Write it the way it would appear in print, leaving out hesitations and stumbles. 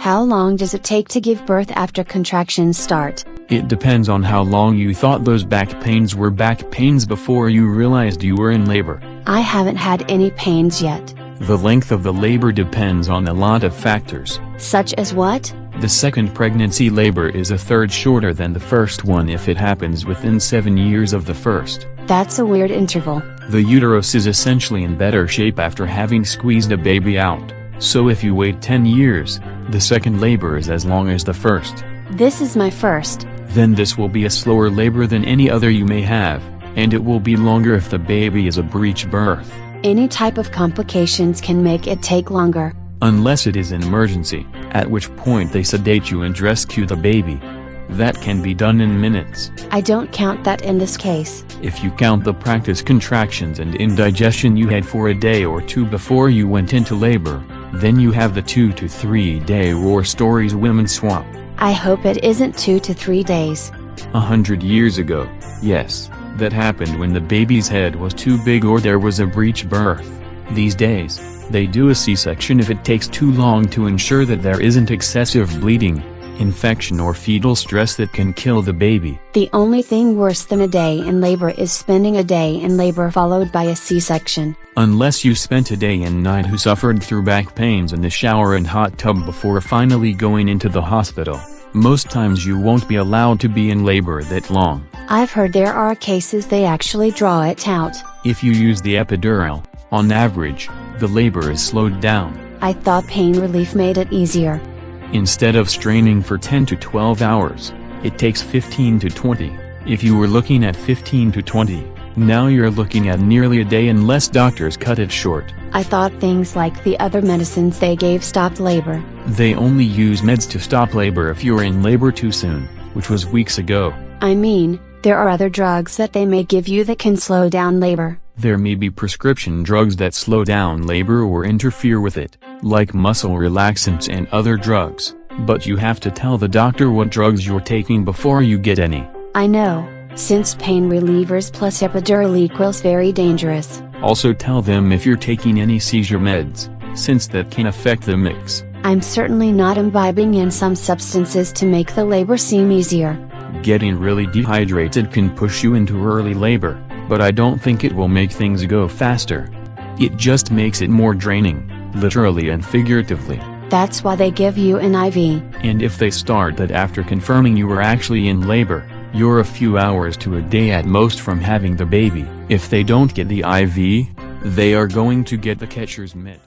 How long does it take to give birth after contractions start? It depends on how long you thought those back pains were back pains before you realized you were in labor. I haven't had any pains yet. The length of the labor depends on a lot of factors. Such as what? The second pregnancy labor is a third shorter than the first one if it happens within 7 years of the first. That's a weird interval. The uterus is essentially in better shape after having squeezed a baby out, so if you wait 10 years, the second labor is as long as the first. This is my first. Then this will be a slower labor than any other you may have, and it will be longer if the baby is a breech birth. Any type of complications can make it take longer. Unless it is an emergency, at which point they sedate you and rescue the baby. That can be done in minutes. I don't count that in this case. If you count the practice contractions and indigestion you had for a day or two before you went into labor, then you have the 2 to 3 day war stories women swap. I hope it isn't 2 to 3 days. 100 years ago, yes, that happened when the baby's head was too big or there was a breech birth. These days, they do a C-section if it takes too long to ensure that there isn't excessive bleeding, infection or fetal stress that can kill the baby. The only thing worse than a day in labor is spending a day in labor followed by a C-section. Unless you spent a day and night who suffered through back pains in the shower and hot tub before finally going into the hospital, most times you won't be allowed to be in labor that long. I've heard there are cases they actually draw it out. If you use the epidural, on average, the labor is slowed down. I thought pain relief made it easier. Instead of straining for 10 to 12 hours, it takes 15 to 20. If you were looking at 15 to 20, now you're looking at nearly a day unless doctors cut it short. I thought things like the other medicines they gave stopped labor. They only use meds to stop labor if you're in labor too soon, which was weeks ago. I mean, there are other drugs that they may give you that can slow down labor. There may be prescription drugs that slow down labor or interfere with it, like muscle relaxants and other drugs, but you have to tell the doctor what drugs you're taking before you get any. I know, since pain relievers plus epidural equals very dangerous. Also tell them if you're taking any seizure meds, since that can affect the mix. I'm certainly not imbibing in some substances to make the labor seem easier. Getting really dehydrated can push you into early labor, but I don't think it will make things go faster. It just makes it more draining, literally and figuratively. That's why they give you an IV. And if they start that after confirming you were actually in labor, you're a few hours to a day at most from having the baby. If they don't get the IV, they are going to get the catcher's mitt.